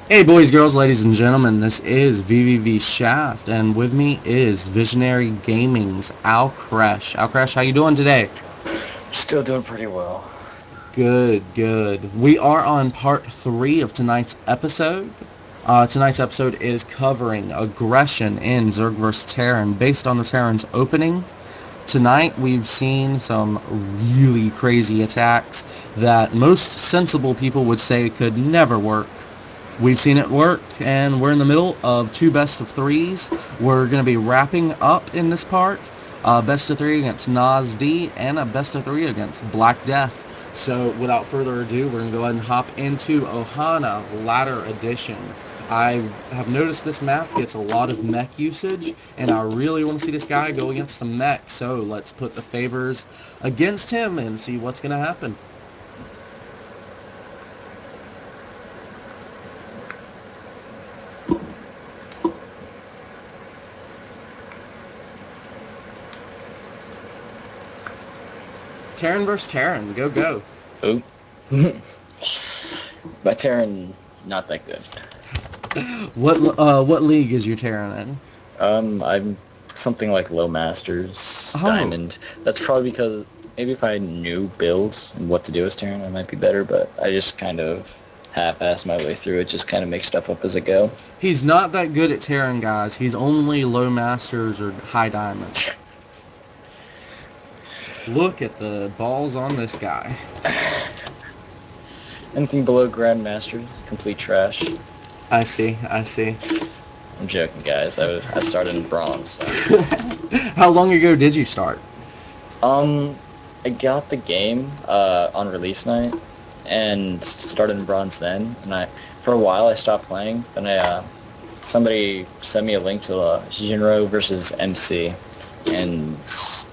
Hey boys, girls, ladies and gentlemen, this is VVV Shaft, and with me is Visionary Gaming's Alkresh. Alkresh, how you doing today? Still doing pretty well. Good, good. We are on part 3 of tonight's episode. Tonight's episode is covering aggression in Zerg vs. Terran based on the Terran's opening. Tonight we've seen some really crazy attacks that most sensible people would say could never work. We've seen it work, and we're in the middle of two best of threes. We're going to be wrapping up in this part. Best of three against Nas D, and a best of three against Black Death. So without further ado, we're going to go ahead and hop into Ohana Ladder Edition. I have noticed this map gets a lot of mech usage, and I really want to see this guy go against some mech. So let's put the favors against him and see what's going to happen. Terran versus Terran. Go, go. Oh. My Terran, not that good. What league is your Terran in? I'm something like low masters, Oh, diamond. That's probably because maybe if I knew builds and what to do as Terran, I might be better. But I just kind of half-ass my way through it. Just kind of make stuff up as I go. he's not that good at Terran, guys. He's only low masters or high diamond. Look at the balls on this guy. Anything below grandmaster, complete trash. I see, I see. I'm joking, guys. I started in bronze. So. How long ago did you start? I got the game on release night and started in bronze then. And for a while, I stopped playing. Then somebody sent me a link to Jinro versus MC, and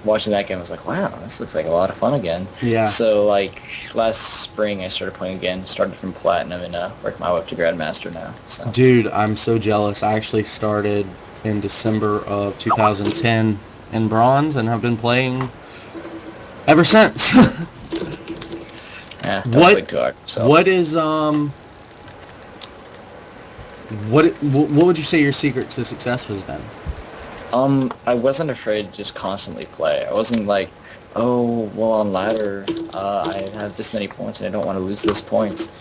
watching that game, I was like, wow, this looks like a lot of fun again. Yeah. So like last spring, I started playing again. Started from platinum and worked my way up to grandmaster now. So. Dude, I'm so jealous. I actually started in December of 2010 in bronze and have been playing ever since. Yeah, don't what play too hard. So. what is what would you say your secret to success has been? I wasn't afraid to just constantly play. I wasn't like, oh, well, on ladder, I have this many points and I don't want to lose those points.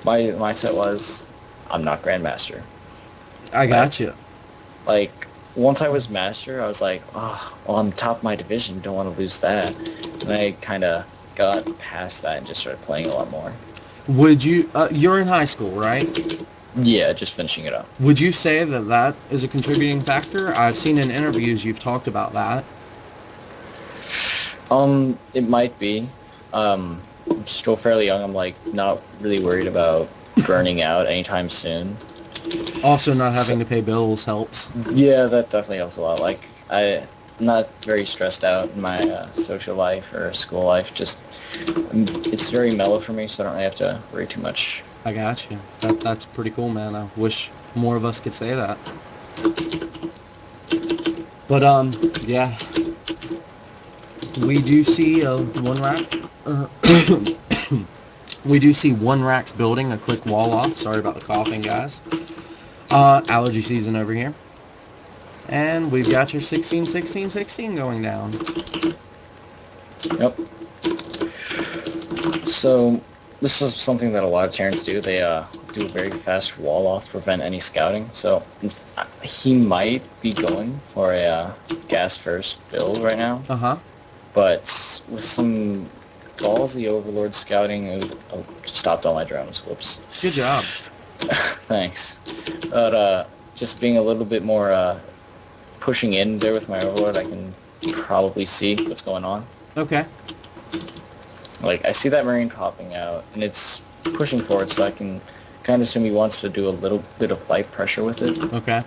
My mindset was, I'm not grandmaster. I got you. Like, once I was master, I was like, oh, well, I'm top of my division, don't want to lose that. And I kind of got past that and just started playing a lot more. Would you you're in high school, right? Yeah, just finishing it up. Would you say that that is a contributing factor? I've seen in interviews you've talked about that. It might be. I'm still fairly young. I'm like not really worried about burning out anytime soon. Also, not having So, to pay bills helps. yeah, that definitely helps a lot. Like I'm not very stressed out in my social life or school life. Just it's very mellow for me, so I don't really have to worry too much. I got you. That's pretty cool, man. I wish more of us could say that. But yeah, we do see one rack. We do see one rack's building a quick wall off. Sorry about the coughing, guys. Allergy season over here. And we've got your 16, 16, 16 going down. Yep. So this is something that a lot of Terrans do. They do a very fast wall off to prevent any scouting. So he might be going for a gas first build right now. Uh-huh. But with some ballsy overlord scouting, stopped all my drones. Whoops. Good job. Thanks. But just being a little bit more pushing in there with my overlord, I can probably see what's going on. Okay. Like, I see that marine popping out, and it's pushing forward, so I can kind of assume he wants to do a little bit of light pressure with it. Okay.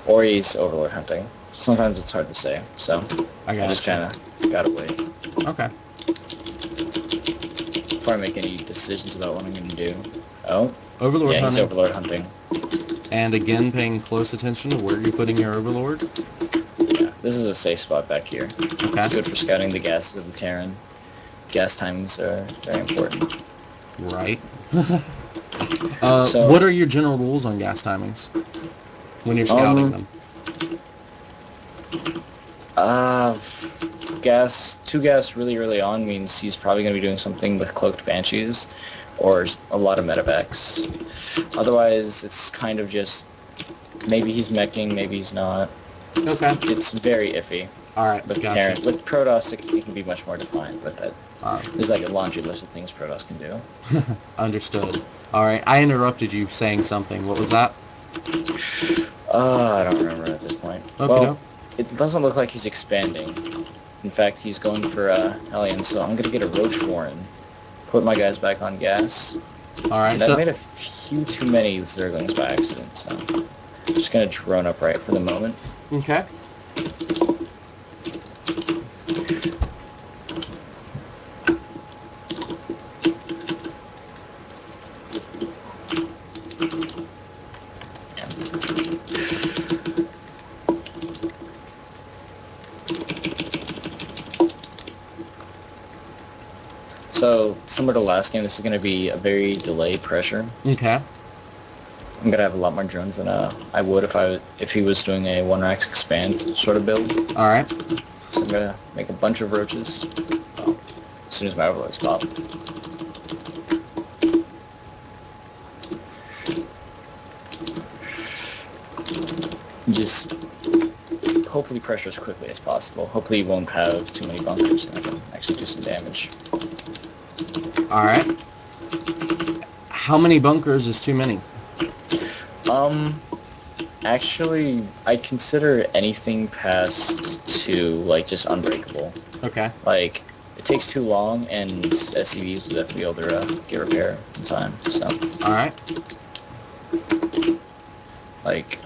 Or he's overlord hunting. Sometimes it's hard to say, so I just you. kind of gotta wait Okay. before I make any decisions about what I'm gonna do. Oh, Overlord yeah, he's hunting. overlord hunting. And again, paying close attention to where you're putting your overlord. Yeah, this is a safe spot back here. Okay. It's good for scouting the gases of the Terran. Gas timings are very important. Right. So, What are your general rules on gas timings when you're scouting them? uh, two gas really early on means he's probably going to be doing something with cloaked banshees, or a lot of medevacs. Otherwise, it's kind of just maybe he's meching, maybe he's not. Okay. It's very iffy. All right. With Gotcha. Terran, with Protoss, it can be much more defined, but there's like a laundry list of things Protoss can do. Understood. All right. I interrupted you saying something. What was that? I don't remember at this point. Okay. Well, it doesn't look like he's expanding. In fact, he's going for Hellions, so I'm going to get a Roach Warren. Put my guys back on gas. All right. And I made a few too many Zerglings by accident, so I'm just going to drone up right for the moment. Okay. So, similar to last game, this is going to be a very delayed pressure. Okay. I'm going to have a lot more drones than I would if he was doing a one racks expand sort of build. All right. So I'm going to make a bunch of roaches as soon as my overloads pop. Just hopefully pressure as quickly as possible. Hopefully you won't have too many bunkers and I can actually do some damage. Alright. How many bunkers is too many? Actually, I consider anything past 2, like, just unbreakable. Okay. Like, it takes too long, and SCVs would have to be able to get repair in time, so. Alright. Like,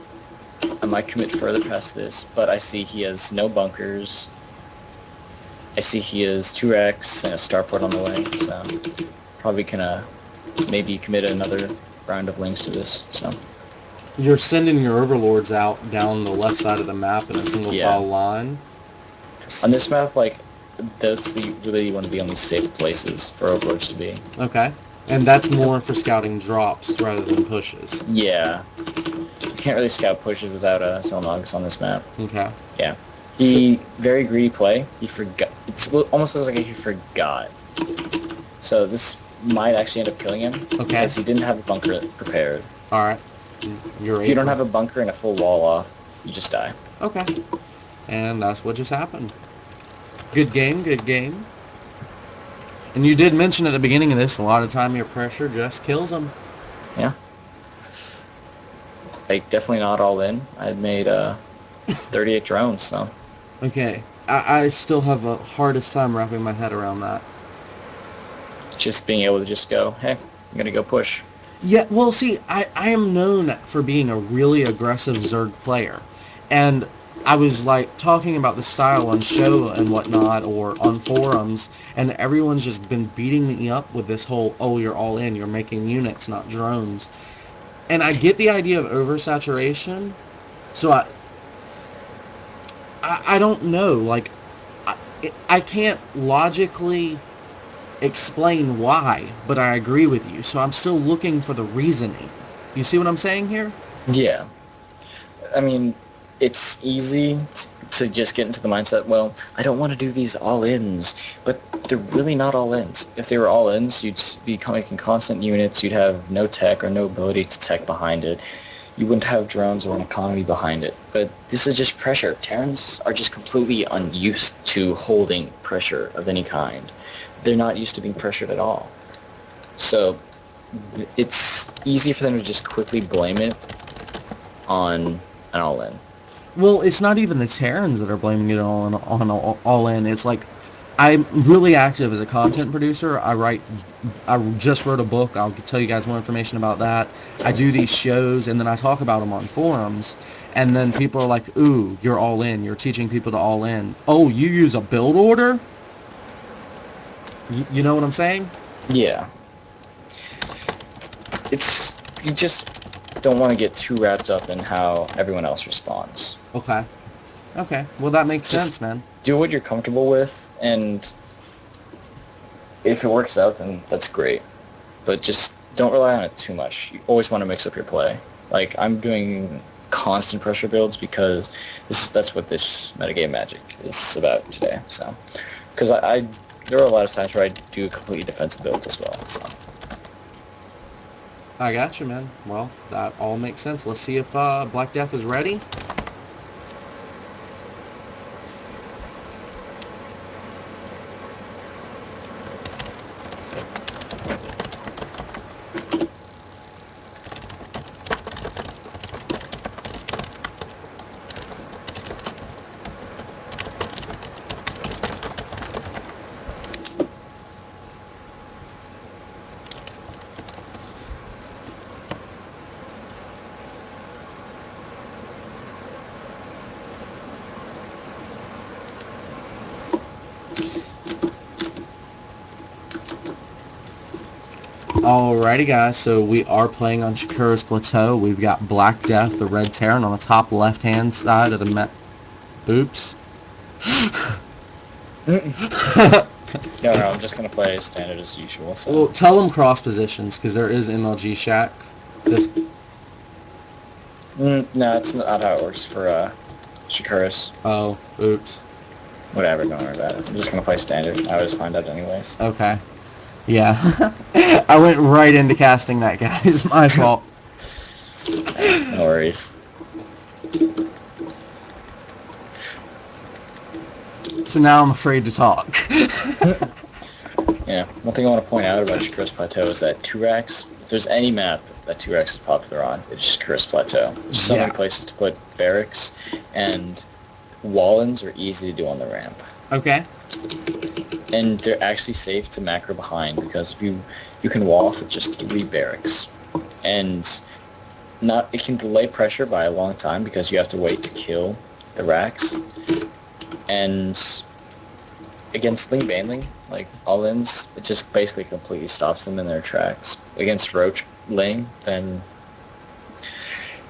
I might commit further past this, but I see he has no bunkers. I see he has 2 racks and a starport on the way, so probably can maybe commit another round of links to this, so. You're sending your overlords out down the left side of the map in a single file line. On this map, like, that's really one of the only safe places for overlords to be. Okay. And that's more for scouting drops rather than pushes. Yeah. You can't really scout pushes without Xel'Nagus on this map. Okay. Yeah. He very greedy play. He forgot. It almost looks like he forgot. So this might actually end up killing him. Okay. Because he didn't have a bunker prepared. Alright. If you don't have a bunker and a full wall off, you just die. Okay. And that's what just happened. Good game, good game. And you did mention at the beginning of this, a lot of time your pressure just kills them. Yeah. Like, definitely not all in. I made 38 drones, so. Okay. I still have the hardest time wrapping my head around that. Just being able to just go, hey, I'm going to go push. Yeah, well, see, I am known for being a really aggressive Zerg player. And I was, like, talking about the style on show and whatnot, or on forums, and everyone's just been beating me up with this whole, oh, you're all in, you're making units, not drones. And I get the idea of oversaturation, so I don't know, like, I can't logically explain why, but I agree with you, so I'm still looking for the reasoning. You see what I'm saying here? Yeah. I mean, it's easy to just get into the mindset, well, I don't want to do these all-ins, but they're really not all-ins. If they were all-ins, you'd be making constant units, you'd have no tech or no ability to tech behind it. You wouldn't have drones or an economy behind it. But this is just pressure. Terrans are just completely unused to holding pressure of any kind. They're not used to being pressured at all. So it's easy for them to just quickly blame it on an all-in. Well, it's not even the Terrans that are blaming it on all in. It's like, I'm really active as a content producer. I just wrote a book. I'll tell you guys more information about that. I do these shows, and then I talk about them on forums. And then people are like, ooh, you're all in. You're teaching people to all in. Oh, you use a build order? You know what I'm saying? Yeah. You just don't want to get too wrapped up in how everyone else responds. Okay. Okay. Well, that makes sense, man. Do what you're comfortable with, and if it works out, then that's great. But just don't rely on it too much. You always want to mix up your play. Like, I'm doing constant pressure builds because that's what this metagame Magic is about today. So, because there are a lot of times where I do a completely defensive build as well. So. I got you, man. Well, that all makes sense. Let's see if Black Death is ready. Alrighty, guys, so we are playing on Shakura's Plateau. We've got Black Death, the red Terran, on the top left-hand side of the map. Oops. No, I'm just going to play standard as usual. So. Well, tell them cross positions, because there is MLG Shack. No, it's not how it works for Shakura's. Oh, oops. Whatever, don't worry about it. I'm just going to play standard. I always find out anyways. Okay. Yeah. I went right into casting that, guys. My fault. No worries. So now I'm afraid to talk. Yeah, one thing I want to point out about Shakura's Plateau is that Turax, if there's any map that Turax is popular on, it's Shakura's Plateau. There's so many places to put barracks, and Wallens are easy to do on the ramp. Okay. And they're actually safe to macro behind, because if you can wall off with just 3 barracks. And it can delay pressure by a long time because you have to wait to kill the racks. And against Ling Baneling, like all-ins, it just basically completely stops them in their tracks. Against Roach Ling, then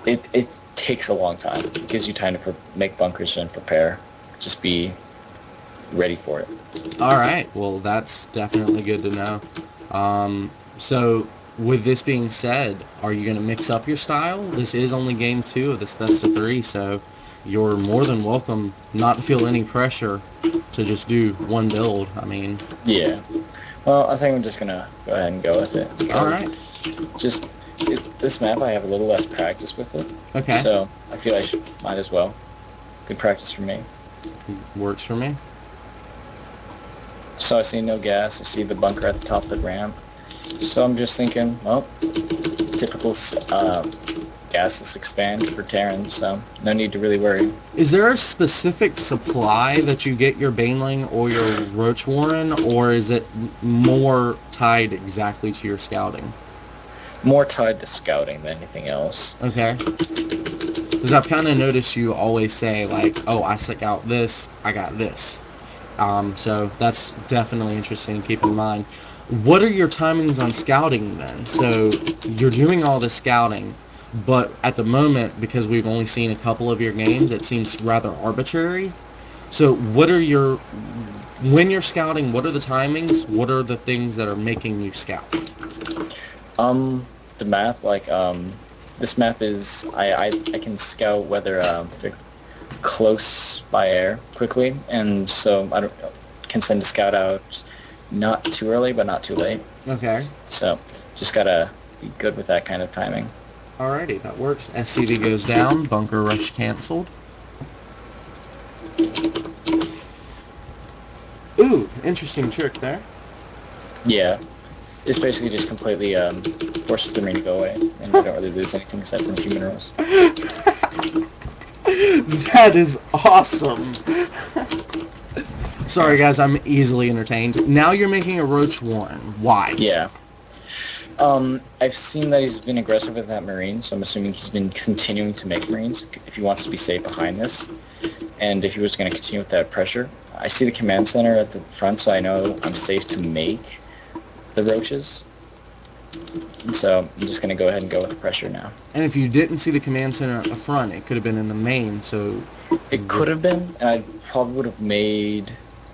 it takes a long time. It gives you time to make bunkers and prepare. Just be ready for it. Alright, well that's definitely good to know. So with this being said, are you going to mix up your style? This is only game 2 of this best of 3, so you're more than welcome not to feel any pressure to just do one build. I mean... Yeah. Well, I think I'm just going to go ahead and go with it. Alright. This map, I have a little less practice with it. Okay. So I feel I might as well. Good practice for me. Works for me. So I see no gas. I see the bunker at the top of the ramp. So I'm just thinking, well, typical gasless expand for Terran, so no need to really worry. Is there a specific supply that you get your Baneling or your Roach Warren, or is it more tied exactly to your scouting? More tied to scouting than anything else. Okay. Because I've kind of noticed you always say, like, oh, I scout this, I got this. So that's definitely interesting to keep in mind. What are your timings on scouting then? So you're doing all this scouting, but at the moment, because we've only seen a couple of your games, it seems rather arbitrary. So when you're scouting, what are the timings? What are the things that are making you scout? The map, like, this map is, I can scout whether they're close by air quickly, and so I can send a scout out not too early, but not too late. Okay. So just gotta be good with that kind of timing. Alrighty, that works. SCV goes down, bunker rush canceled. Ooh, interesting trick there. Yeah. It's basically just completely forces the marine to go away, and you don't really lose anything except for a few minerals. That is awesome. Sorry guys, I'm easily entertained. Now you're making a Roach Warren. Why? Yeah. I've seen that he's been aggressive with that marine, so I'm assuming he's been continuing to make marines if he wants to be safe behind this. And if he was going to continue with that pressure, I see the command center at the front, so I know I'm safe to make the roaches. And so I'm just going to go ahead and go with the pressure now. And if you didn't see the command center at the front, it could have been in the main, so... It could have been, and I probably would have made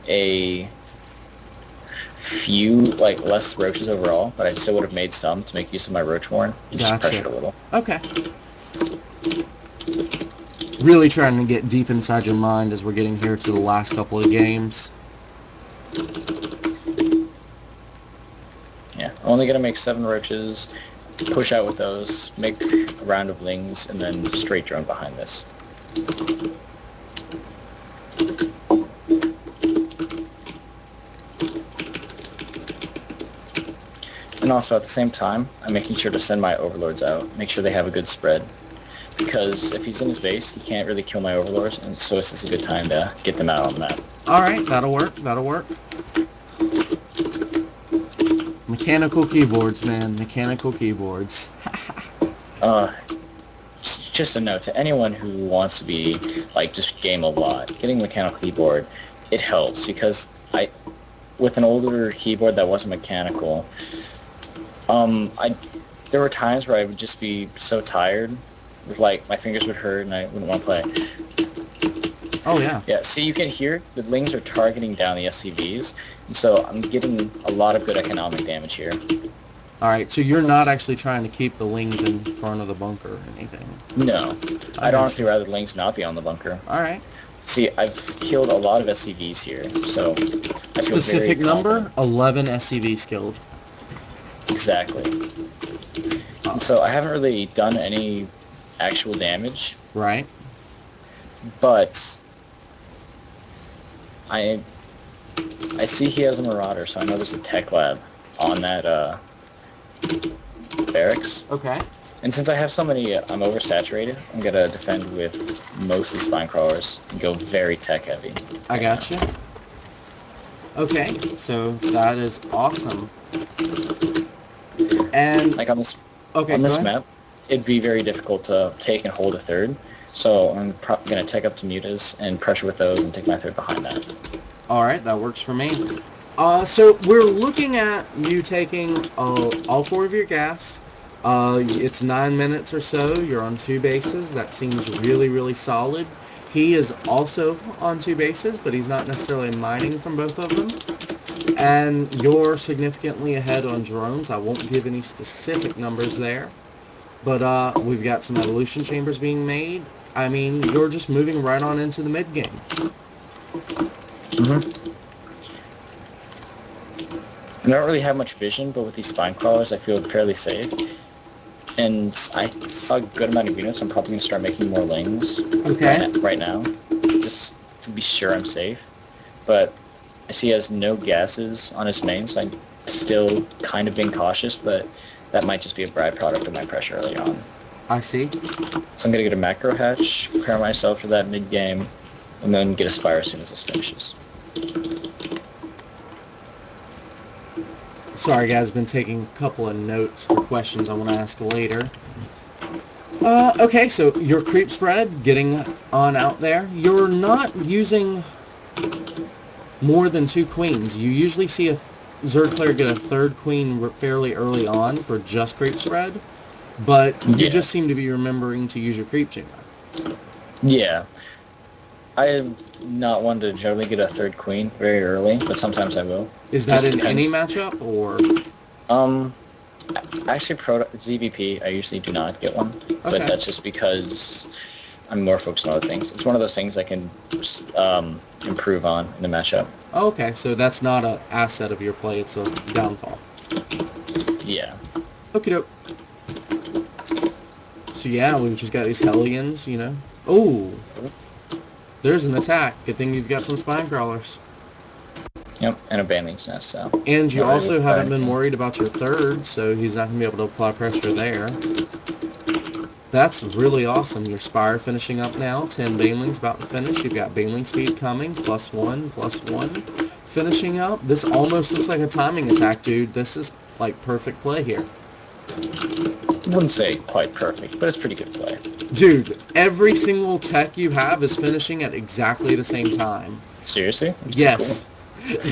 a few, like, less roaches overall, but I still would have made some to make use of my roach warren. You just Gotcha. pressure a little. Okay. Really trying to get deep inside your mind as we're getting here to the last couple of games. Yeah, I'm only gonna make 7 roaches, push out with those, make a round of lings, and then straight drone behind this. And also at the same time, I'm making sure to send my overlords out, make sure they have a good spread. Because if he's in his base, he can't really kill my overlords, and so this is a good time to get them out on the map. Alright, that'll work, that'll work. Mechanical keyboards, man, mechanical keyboards. Just a note to anyone who wants to be, like, just game a lot, getting a mechanical keyboard, it helps, because with an older keyboard that wasn't mechanical, there were times where I would just be so tired, with, like, my fingers would hurt and I wouldn't want to play. Oh, yeah. Yeah, see, you can hear the lings are targeting down the SCVs, and so I'm getting a lot of good economic damage here. Alright, so you're not actually trying to keep the lings in front of the bunker or anything? No. I'd honestly rather the lings not be on the bunker. Alright. See, I've killed a lot of SCVs here, so I feel Specific very number? confident. 11 SCVs killed. Exactly. And so I haven't really done any actual damage, Right. but I see he has a marauder, so I know there's a tech lab on that barracks. Okay. And since I have so many, I'm oversaturated, I'm gonna defend with mostly spine crawlers and go very tech heavy. I gotcha. Okay, so that is awesome. And Like on this okay, on go this ahead. map, it'd be very difficult to take and hold a third. So I'm gonna tech up to mutas and pressure with those and take my third behind that. Alright, that works for me. So we're looking at you taking all 4 of your gas. It's 9 minutes or so. You're on 2 bases. That seems really, really solid. He is also on 2 bases, but he's not necessarily mining from both of them. And you're significantly ahead on drones. I won't give any specific numbers there. But we've got some evolution chambers being made. I mean, you're just moving right on into the mid game. I don't really have much vision, but with these spine crawlers, I feel fairly safe. And I saw a good amount of units, so I'm probably going to start making more lings Okay. right now, just to be sure I'm safe. But I see he has no gases on his main, so I'm still kind of being cautious, but that might just be a byproduct of my pressure early on. I see. So I'm going to get a macro hatch, prepare myself for that mid-game, and then get a spire as soon as this finishes. Sorry guys, been taking a couple of notes for questions I want to ask later. Okay, so your creep spread, getting on out there. You're not using more than 2 queens. You usually see a Zerg player get a 3rd queen fairly early on for just creep spread, but you just seem to be remembering to use your creep chamber. Yeah. I am not one to generally get a 3rd queen very early, but sometimes I will. Is that Just in any depends. matchup, or? Actually, ZvP, I usually do not get one, but Okay. that's just because I'm more focused on other things. It's one of those things I can improve on in the matchup. Oh, okay, so that's not an asset of your play, it's a downfall. Yeah. Okie doke. So yeah, we've just got these Hellions, you know. Oh! There's an attack. Good thing you've got some spine crawlers. Yep, and a banding's nest, so. And you Not also really haven't been anything. worried about your 3rd, so he's not going to be able to apply pressure there. That's really awesome. Your Spire finishing up now. 10 Banelings about to finish. You've got Baneling speed coming. +1, +1. Finishing up. This almost looks like a timing attack, dude. This is like perfect play here. Wouldn't say quite perfect, but it's pretty good play. Dude, every single tech you have is finishing at exactly the same time. Seriously? That's pretty Yes.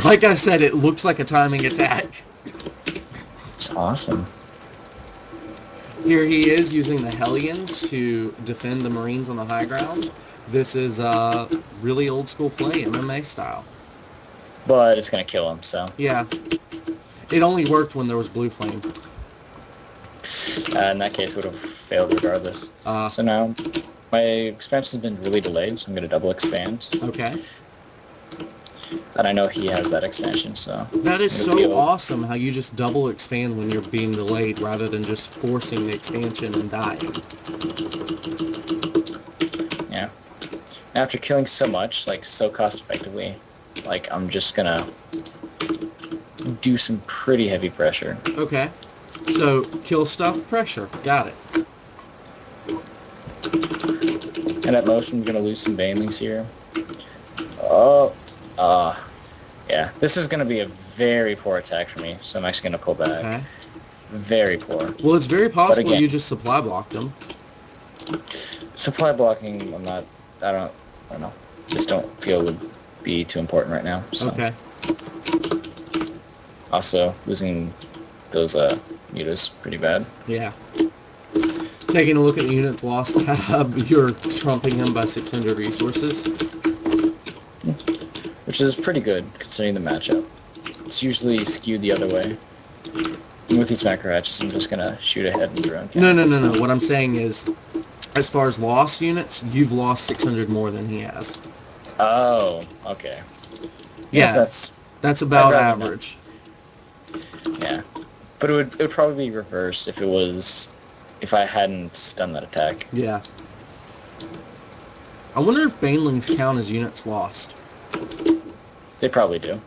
Like I said, it looks like a timing attack. Cool. It's awesome. Here he is using the Hellions to defend the Marines on the high ground. This is really old school play, MMA style. but it's gonna kill him. So Yeah. It only worked when there was blue flame. in that case, it would have failed regardless. So now my expansion's been really delayed, so I'm gonna double expand. Okay. And I know he has that expansion, so That is I'm gonna so feel. awesome how you just double expand when you're being delayed rather than just forcing the expansion and dying. Yeah. After killing so much, like so cost effectively, like I'm just gonna do some pretty heavy pressure. Okay. So, kill stuff, pressure. Got it. And at most, I'm gonna lose some banelings here. Oh, yeah. This is gonna be a very poor attack for me, so I'm actually gonna pull back. Okay. Very poor. Well, it's very possible again, you just supply blocked them. Supply blocking, I don't know. Just don't feel would be too important right now. So. Okay. Also, losing those mutas pretty bad. Yeah. Taking a look at the units lost tab, you're trumping him by 600 resources. Which is pretty good, considering the matchup. It's usually skewed the other way. And with these macro hatches, I'm just gonna shoot ahead and drone. No. What I'm saying is, as far as lost units, you've lost 600 more than he has. Oh, okay. Yeah, that's about average. Yeah. But it would probably be reversed if I hadn't done that attack. Yeah. I wonder if banelings count as units lost. They probably do.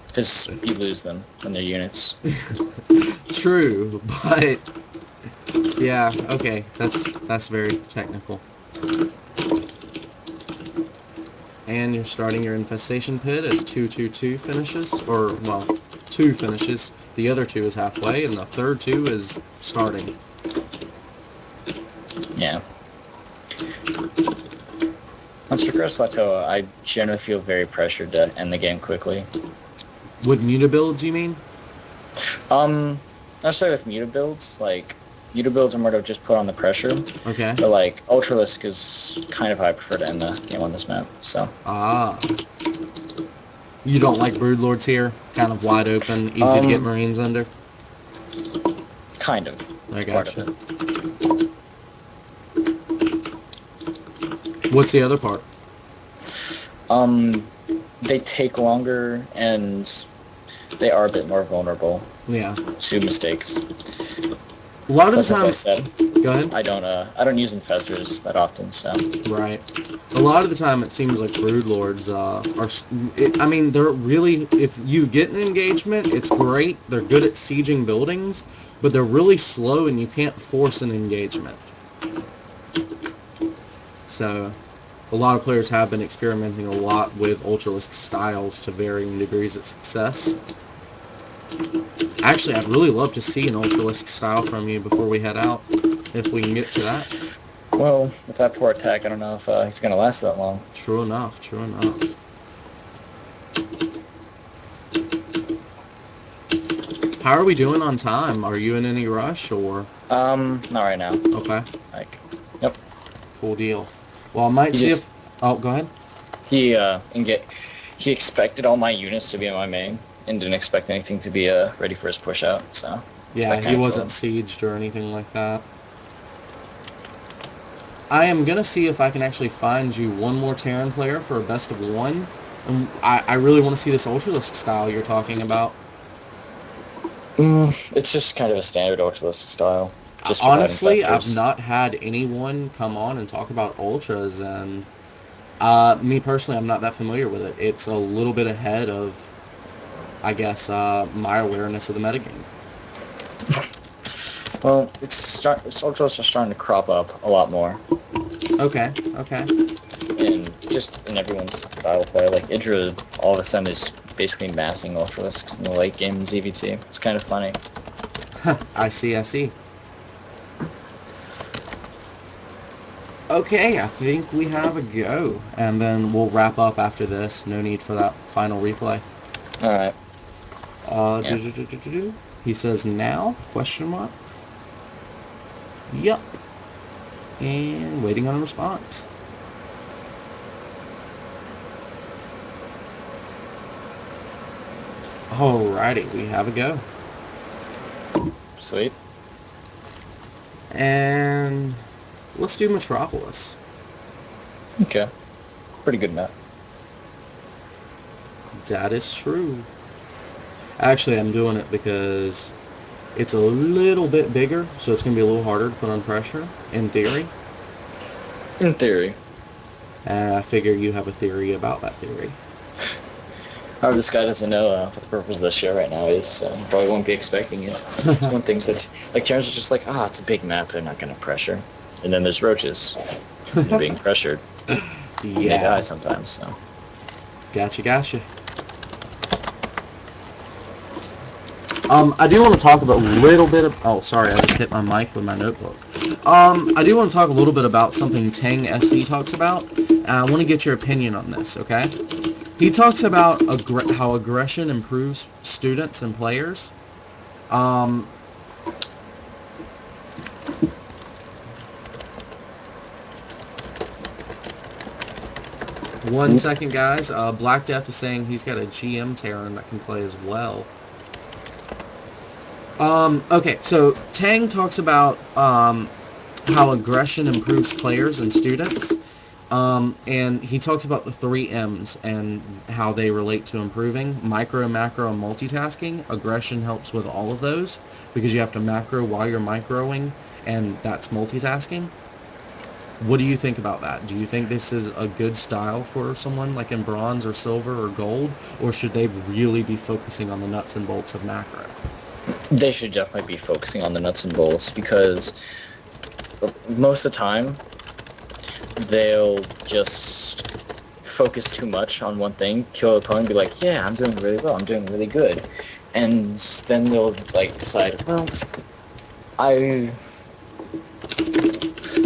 Because you lose them when they're units. True, but yeah, okay, that's very technical. And you're starting your infestation pit as 2-2-2 finishes, or well, 2 finishes. The other 2 is halfway, and the third 2 is starting. Yeah. On Striker's Plateau, I generally feel very pressured to end the game quickly. With muta builds, you mean? Not necessarily with muta builds. Like, muta builds are more to just put on the pressure. Okay. But, like, Ultralisk is kind of how I prefer to end the game on this map, so. Ah. You don't like Broodlords here? Kind of wide open, easy to get Marines under? Kind of. I It's part gotcha. of it. What's the other part? They take longer, and they are a bit more vulnerable Yeah. to mistakes. A lot of the Plus, time... as I said, Go ahead. I don't use infestors that often, so. Right. A lot of the time it seems like Broodlords I mean, they're really... If you get an engagement, it's great. They're good at sieging buildings, but they're really slow and you can't force an engagement. So, a lot of players have been experimenting a lot with Ultralisk styles to varying degrees of success. Actually, I'd really love to see an Ultralisk style from you before we head out, if we can get to that. Well, with that poor attack, I don't know if he's going to last that long. True enough, true enough. How are we doing on time? Are you in any rush, or? Not right now. Okay. Like, yep. Cool deal. Well, I might see if... Oh, go ahead. He expected all my units to be in my main, and didn't expect anything to be ready for his push out, so... Yeah, he wasn't sieged or anything like that. I am going to see if I can actually find you one more Terran player for a best of 1. And I really want to see this Ultralisk style you're talking about. It's just kind of a standard Ultralisk style. Just honestly, I've not had anyone come on and talk about Ultras, and me personally, I'm not that familiar with it. It's a little bit ahead of, I guess, my awareness of the metagame. Well, Ultras are starting to crop up a lot more. Okay, okay. And just in everyone's style play, like Idra all of a sudden is basically massing Ultralisks in the late game in ZvT. It's kind of funny. I see. Okay, I think we have a go, and then we'll wrap up after this. No need for that final replay. Alright. Yeah. He says now? Question mark? Yup. And waiting on a response. Alrighty, we have a go. Sweet. And let's do Metropolis. Okay. Pretty good map. That is true. Actually, I'm doing it because it's a little bit bigger, so it's going to be a little harder to put on pressure, in theory. In theory. And I figure you have a theory about that theory. However, this guy doesn't know what the purpose of this show right now is, so he probably won't be expecting it. It's one thing that, like, Terrans are just like, it's a big map, they're not going to pressure. And then there's roaches. And they're being pressured. Yeah. They die sometimes, so. Gotcha. I do want to talk about a little bit of... Oh, sorry, I just hit my mic with my notebook. I do want to talk a little bit about something Tang SC talks about. I want to get your opinion on this, okay? He talks about how aggression improves students and players. One second, guys. Black Death is saying he's got a GM Terran that can play as well. Okay, so Tang talks about how aggression improves players and students. And he talks about the 3 M's and how they relate to improving. Micro, macro, and multitasking. Aggression helps with all of those because you have to macro while you're microing, and that's multitasking. What do you think about that? Do you think this is a good style for someone like in bronze or silver or gold, or should they really be focusing on the nuts and bolts of macro? They should definitely be focusing on the nuts and bolts because most of the time they'll just focus too much on one thing, kill the opponent, be like, yeah, I'm doing really well, I'm doing really good. And then they'll like decide, well,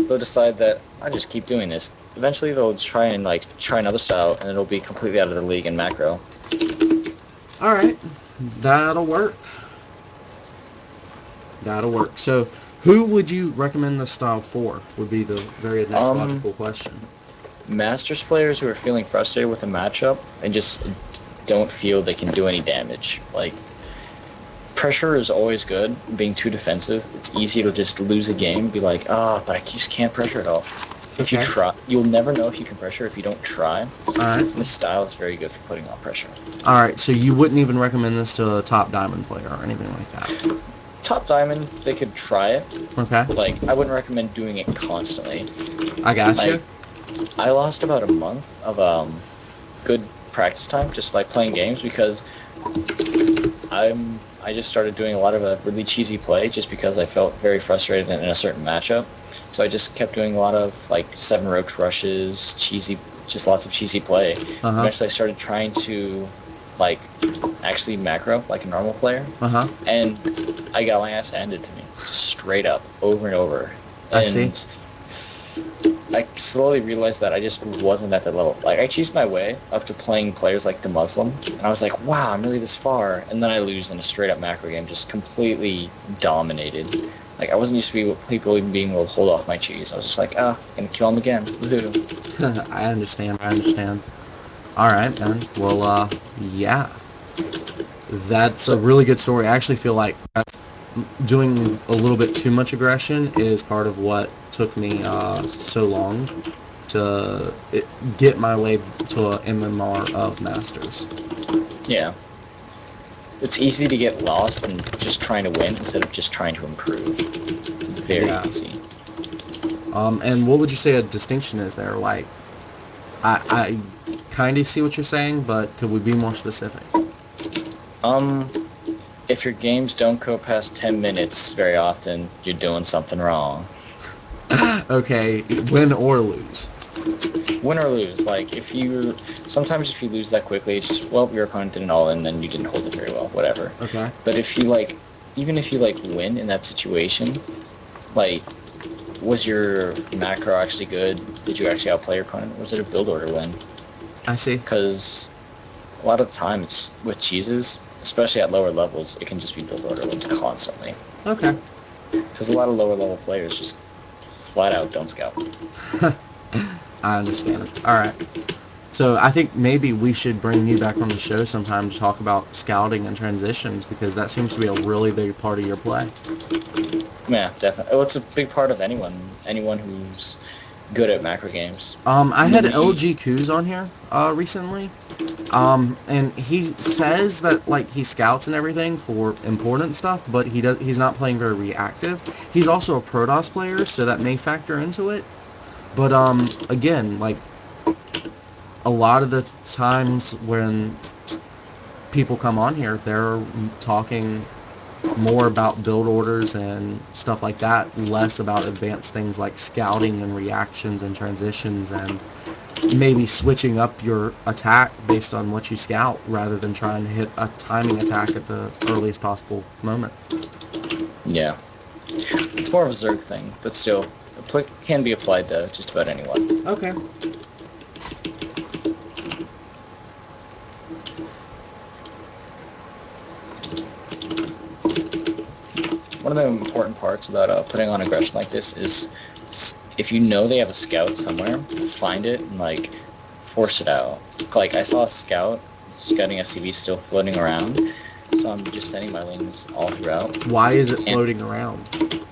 they'll decide that I just keep doing this. Eventually they'll try another style and it'll be completely out of the league in macro. Alright, that'll work. So, who would you recommend this style for? Would be the very next logical question. Masters players who are feeling frustrated with a matchup and just don't feel they can do any damage. Like, pressure is always good. Being too defensive, it's easy to just lose a game. Be like, but I just can't pressure at all. If you try, you'll never know if you can pressure if you don't try. Alright. This style is very good for putting on pressure. Alright, so you wouldn't even recommend this to a top diamond player or anything like that? Top diamond, they could try it. Okay. Like, I wouldn't recommend doing it constantly. I gotcha. I lost about a month of good practice time just like playing games because I just started doing a lot of a really cheesy play just because I felt very frustrated in a certain matchup. So I just kept doing a lot of like 7 roach rushes, just lots of cheesy play. Eventually I started trying to like actually macro like a normal player. And I got my ass handed to me straight up over and over. I see. I slowly realized that I just wasn't at that level. Like, I cheesed my way up to playing players like the Muslim, and I was like, wow, I'm really this far. And then I lose in a straight-up macro game, just completely dominated. Like, I wasn't used to people even being able to hold off my cheese. I was just like, gonna kill him again. Woohoo. I understand. Alright, then. Well, yeah. That's a really good story. I actually feel like doing a little bit too much aggression is part of what took me so long to get my way to an MMR of Masters. Yeah. It's easy to get lost in just trying to win instead of just trying to improve. It's very easy. And what would you say a distinction is there? Like, I kind of see what you're saying, but could we be more specific? If your games don't go past 10 minutes very often, you're doing something wrong. Okay, win or lose. Win or lose. Like, sometimes if you lose that quickly, it's just, well, your opponent did an all-in, then you didn't hold it very well, whatever. Okay. But if you, even if you, win in that situation, was your macro actually good? Did you actually outplay your opponent? Or was it a build order win? I see. Because a lot of the time, it's with cheeses, especially at lower levels, it can just be build order wins constantly. Okay. Because a lot of lower level players just flat out don't scout. I understand. Alright. So I think maybe we should bring you back on the show sometime to talk about scouting and transitions, because that seems to be a really big part of your play. Yeah, definitely. Well, it's a big part of anyone who's good at macro games. I had Nobody. LG Kuz on here recently, and he says that like he scouts and everything for important stuff, but he's not playing very reactive. He's also a Protoss player, so that may factor into it. But again, like a lot of the times when people come on here, they're talking more about build orders and stuff like that, less about advanced things like scouting and reactions and transitions and maybe switching up your attack based on what you scout rather than trying to hit a timing attack at the earliest possible moment. Yeah, it's more of a Zerg thing, but still, can be applied to just about anyone. Okay. One of the important parts about putting on aggression like this is if you know they have a scout somewhere, find it and like force it out. Like I saw a scouting SCV still floating around, so I'm just sending my lings all throughout. Why is it floating around?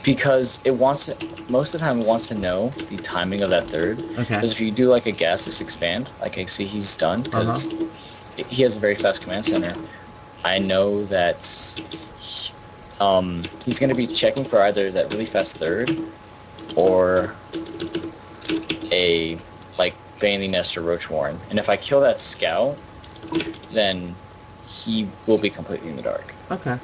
Because it wants to, most of the time it wants to know the timing of that third. Okay. Because if you do like a gaseous expand, like I see he's done, because he has a very fast command center, I know that he's going to be checking for either that really fast third or a like Bailey Nest or Roach Warren. And if I kill that scout, then he will be completely in the dark. Okay.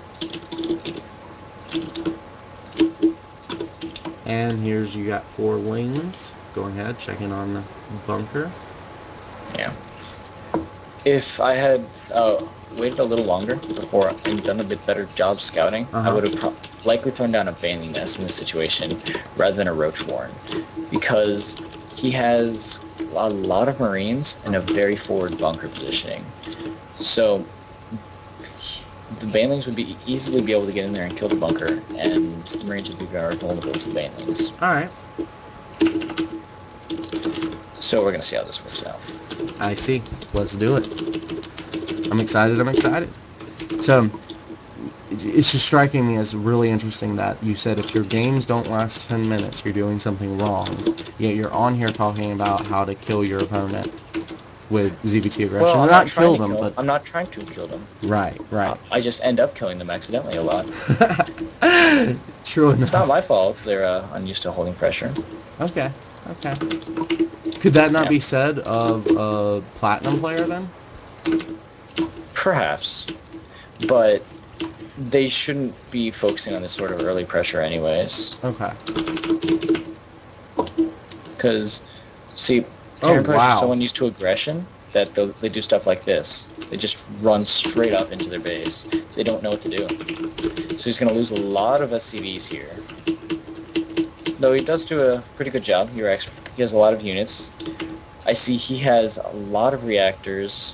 And here's, you got 4 lings. Go ahead, checking on the bunker. Yeah. If I had waited a little longer before and done a bit better job scouting, I would have likely thrown down a Bailey Nest in this situation rather than a Roach Warren, because he has a lot of Marines and a very forward bunker positioning. So the Banelings would easily be able to get in there and kill the bunker, and the Marines would be very vulnerable to the Banelings. Alright. So we're going to see how this works out. I see. Let's do it. I'm excited. So, it's just striking me as really interesting that you said if your games don't last 10 minutes, you're doing something wrong. Yet you're on here talking about how to kill your opponent with ZvT aggression. Well, not kill them, but I'm not trying to kill them. Right. I just end up killing them accidentally a lot. True enough. It's not my fault if they're unused to holding pressure. Okay. Could that not be said of a platinum player then? Perhaps, but they shouldn't be focusing on this sort of early pressure anyways. Okay. Because, see, Terran players are so unused to aggression that they do stuff like this. They just run straight up into their base. They don't know what to do. So he's going to lose a lot of SCVs here. Though he does do a pretty good job. He has a lot of units. I see he has a lot of reactors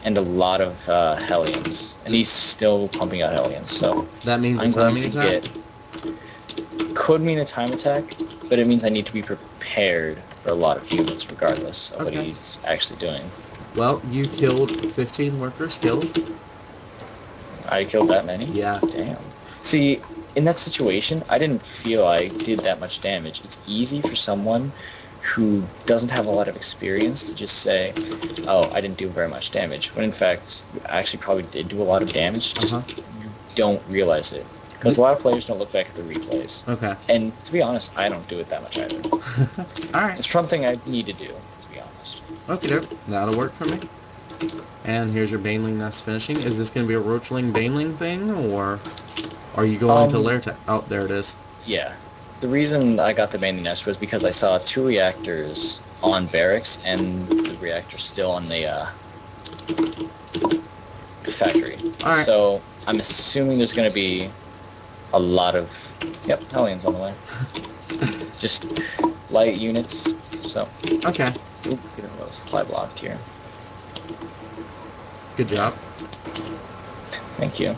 and a lot of Hellions. And he's still pumping out Hellions. So that means a timing attack? Could mean a time attack, but it means I need to be prepared for a lot of units regardless of what he's actually doing. Well, you killed 15 workers killed. I killed that many? Yeah. Damn. See, in that situation, I didn't feel I did that much damage. It's easy for someone who doesn't have a lot of experience to just say, oh, I didn't do very much damage, when in fact, you actually probably did do a lot of damage, just you don't realize it. Because a lot of players don't look back at the replays. Okay. And to be honest, I don't do it that much either. Alright. It's something I need to do, to be honest. Okay, doke. That'll work for me. And here's your Baneling Nest finishing. Is this going to be a Roachling Baneling thing, or are you going to Lair Tech? Oh, there it is. Yeah. The reason I got the Baneling Nest was because I saw 2 reactors on barracks and the reactor still on the factory. Alright. So I'm assuming there's going to be a lot of Hellions on the way. Just light units. So okay. Oop, get a little supply blocked here. Good job. Thank you.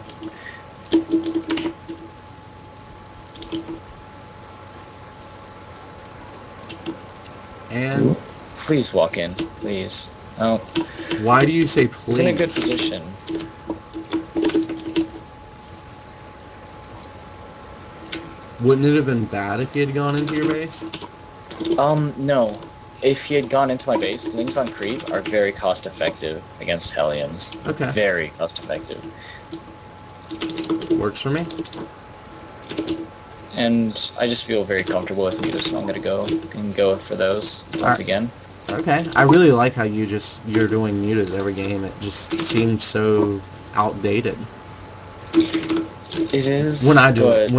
And Please walk in, please. Oh, Why do you say please? he's in a good position. Wouldn't it have been bad if he had gone into your base? No. If he had gone into my base, lings on creep are very cost effective against Hellions. Okay. Very cost effective. Works for me. And I just feel very comfortable with mutas, so I'm gonna go for those once again. Okay. I really like how you're doing mutas every game. It just seems so outdated. It is. When I do it.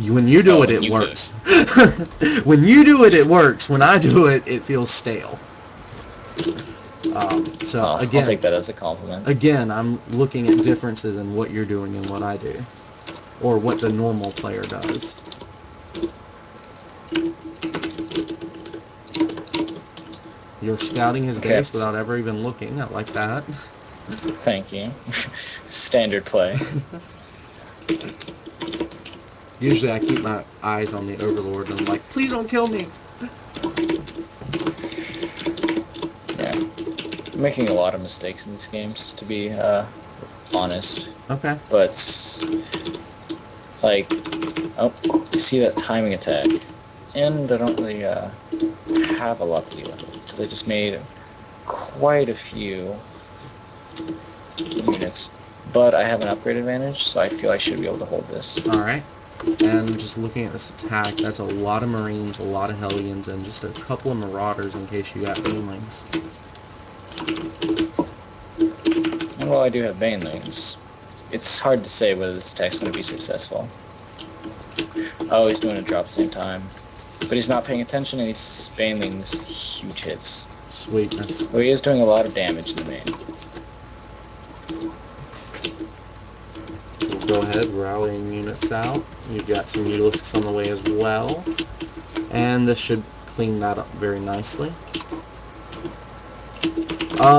When you do it, it works. When you do it, it works. When I do it, it feels stale. So again, I'll take that as a compliment. Again, I'm looking at differences in what you're doing and what I do, or what the normal player does. You're scouting his base without ever even looking. I like that. Thank you. Standard play. Usually I keep my eyes on the Overlord and I'm like, please don't kill me! Yeah. I'm making a lot of mistakes in these games, to be honest. Okay. But, like, oh, you see that timing attack. And I don't really have a lot to deal with it, because I just made quite a few units. But I have an upgrade advantage, so I feel I should be able to hold this. Alright. And just looking at this attack, that's a lot of Marines, a lot of Hellions, and just a couple of Marauders in case you got Banelings. Well, I do have Banelings. It's hard to say whether this attack's going to be successful. Oh, he's doing a drop at the same time. But he's not paying attention, and these Banelings, huge hits. Sweetness. Well, he is doing a lot of damage in the main. We'll go ahead, rallying units out. You've got some Mutalisks on the way as well. And this should clean that up very nicely.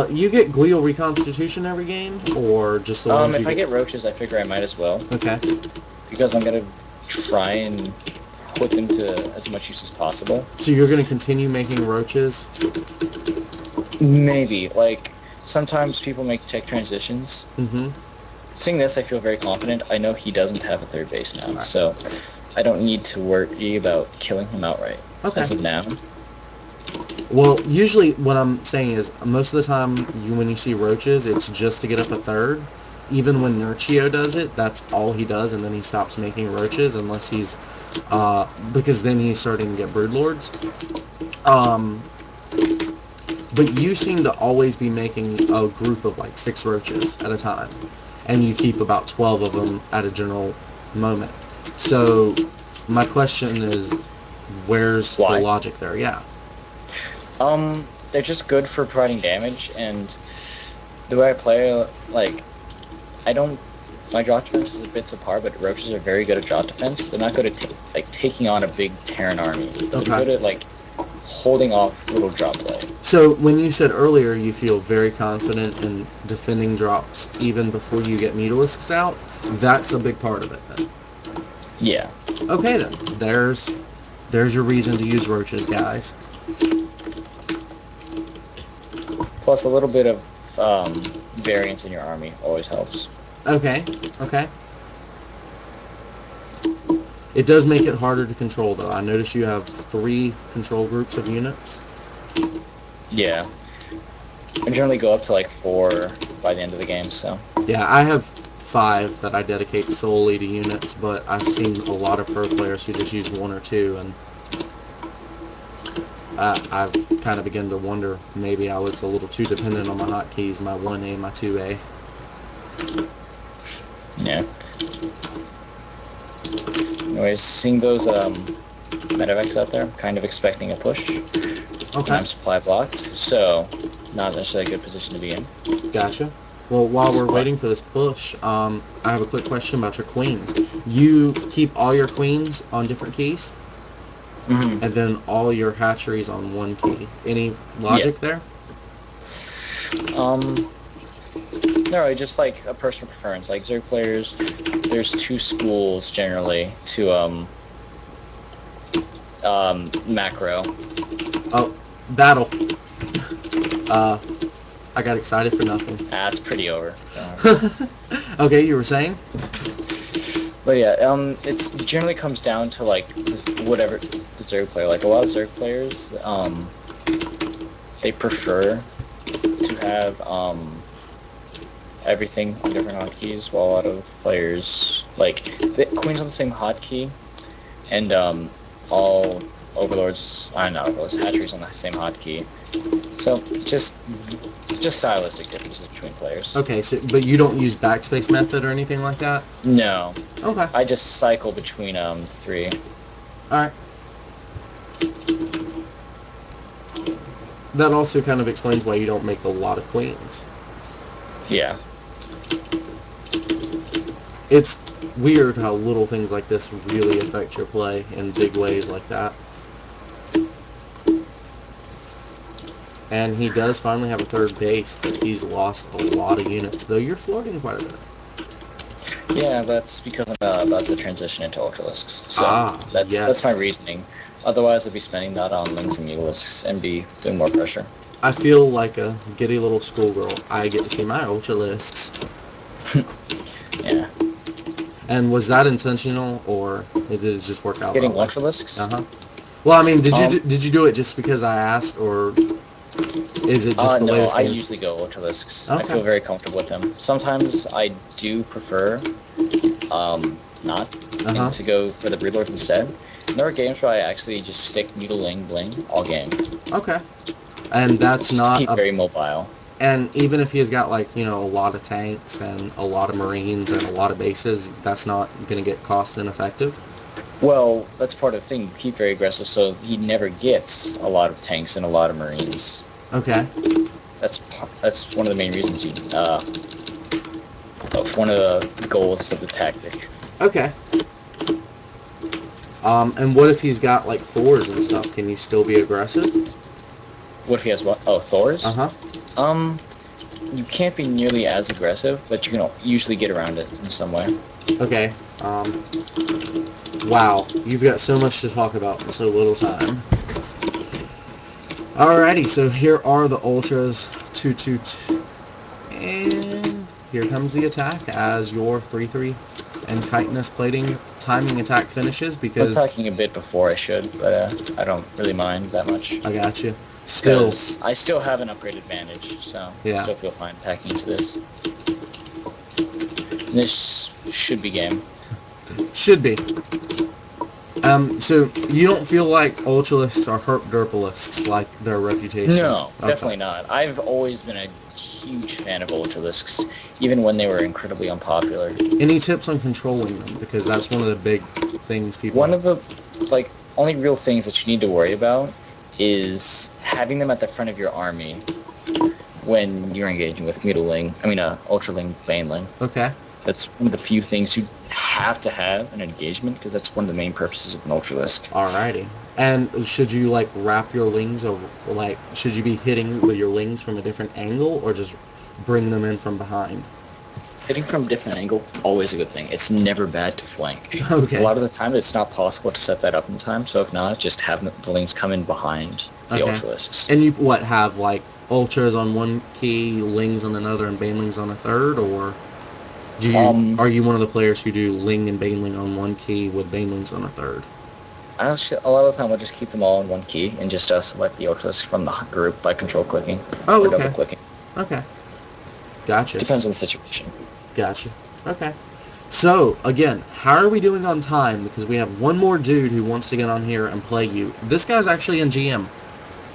You get glial reconstitution every game, or just the ones if I get roaches, I figure I might as well. Okay. Because I'm gonna try and put them to as much use as possible. So you're gonna continue making roaches? Maybe. Like, sometimes people make tech transitions. Mm-hmm. Seeing this, I feel very confident. I know he doesn't have a third base now, Right. so I don't need to worry about killing him outright. Okay. As of now. Well, usually what I'm saying is, most of the time when you see roaches, it's just to get up a third. Even when Nerchio does it, that's all he does, and then he stops making roaches unless he's, because then he's starting to get broodlords. But you seem to always be making a group of like 6 roaches at a time, and you keep about 12 of them at a general moment. So my question is, where's the logic there? Yeah. They're just good for providing damage, and the way I play, like, my drop defense is a bit subpar, but roaches are very good at drop defense. They're not good at taking on a big Terran army. They're good at, like, holding off little drop play. So when you said earlier you feel very confident in defending drops even before you get Mutalisks out, that's a big part of it then. Yeah. Okay then. There's your reason to use roaches, guys. Plus a little bit of variance in your army always helps. Okay. Okay. It does make it harder to control, though. I notice you have 3 control groups of units. Yeah. I generally go up to like 4 by the end of the game, so. Yeah, I have 5 that I dedicate solely to units, but I've seen a lot of pro players who just use 1 or 2, and I've kind of begun to wonder maybe I was a little too dependent on my hotkeys, my 1A, my 2A. Yeah. Anyways, seeing those medevacs out there, I'm kind of expecting a push. Okay. I'm supply blocked, so not necessarily a good position to be in. Gotcha. Well, while we're waiting for this push, I have a quick question about your queens. You keep all your queens on different keys? Mm-hmm. And then all your hatcheries on 1 key. Any logic there? No, just like a personal preference. Like Zerg players, there's 2 schools generally to macro. Oh, Battle. I got excited for nothing. It's pretty over. Okay, you were saying? But yeah, it generally comes down to like whatever the Zerg player. Like a lot of Zerg players, they prefer to have everything on different hotkeys, while a lot of players like the Queen's on the same hotkey, and all Overlords, not Overlords, hatcheries on the same hotkey. So just stylistic differences between players. Okay, so but you don't use backspace method or anything like that? No. Okay. I just cycle between three. Alright. That also kind of explains why you don't make a lot of queens. Yeah. It's weird how little things like this really affect your play in big ways like that. And he does finally have a third base, but he's lost a lot of units, though you're floating quite a bit. Yeah, that's because I'm about to transition into Ultralisks. So yes. That's my reasoning. Otherwise, I'd be spending that on Lings and Mutalisks and be doing more pressure. I feel like a giddy little schoolgirl. I get to see my Ultralisks. Yeah. And was that intentional, or did it just work out? Getting Ultralisks? Uh-huh. Well, I mean, did you do it just because I asked, or is it just the no, latest I games? usually go Ultralisks. Okay. I feel very comfortable with them. Sometimes I do prefer not and to go for the Breedlord instead. There are games where I actually just stick Ling Bling all game. Okay. And that's just not to keep very mobile. And even if he's got, like, you know, a lot of tanks and a lot of Marines and a lot of bases, that's not going to get cost ineffective? Well, that's part of the thing. You keep very aggressive, so he never gets a lot of tanks and a lot of Marines. Okay. That's one of the main reasons you one of the goals of the tactic. Okay. And what if he's got, like, Thors and stuff? Can you still be aggressive? What if he has what? Oh, Thors? Uh-huh. You can't be nearly as aggressive, but you can usually get around it in some way. Okay. Wow. You've got so much to talk about in so little time. Alrighty, so here are the Ultras. 2-2-2. And here comes the attack as your 3-3 and chitinous plating timing attack finishes, because... I'm attacking a bit before I should, but I don't really mind that much. I got you. Still, I still have an upgrade advantage, so yeah. I still feel fine attacking into this. This should be game. Should be. So you don't feel like Ultralisks are herp-derpalisks like their reputation? No, Okay. definitely not. I've always been a huge fan of Ultralisks, even when they were incredibly unpopular. Any tips on controlling them? Because that's one of the big things people... One of the, only real things that you need to worry about is having them at the front of your army when you're engaging with Ultraling, Baneling. Okay. That's one of the few things you have to have in an engagement, because that's one of the main purposes of an Ultralisk. Alrighty. And should you, like, wrap your lings, or, like, should you be hitting with your lings from a different angle, or just bring them in from behind? Hitting from a different angle, always a good thing. It's never bad to flank. Okay. A lot of the time, it's not possible to set that up in time, so if not, just have the lings come in behind the Ultralisks. And you, have, like, Ultras on one key, lings on another, and banelings on a third, or... are you one of the players who do ling and baneling on one key with banelings on a third? Actually, a lot of the time I'll just keep them all in one key and just select the Ultralisk from the group by control clicking or double clicking. Okay. Gotcha. Depends on the situation. Gotcha. Okay. So, again, how are we doing on time? Because we have one more dude who wants to get on here and play you. This guy's actually in GM.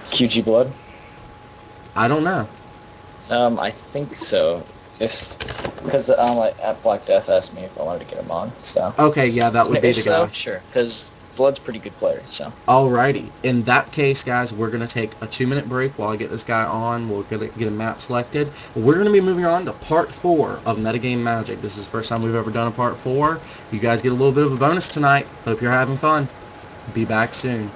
QG Blood? I don't know. I think so. Because at Black Death asked me if I wanted to get him on, so... Okay, yeah, that would be the guy. Sure, because Blood's a pretty good player, so... Alrighty. In that case, guys, we're going to take a 2-minute break while I get this guy on. We'll get a map selected. We're going to be moving on to Part 4 of Metagame Magic. This is the first time we've ever done a Part 4. You guys get a little bit of a bonus tonight. Hope you're having fun. Be back soon.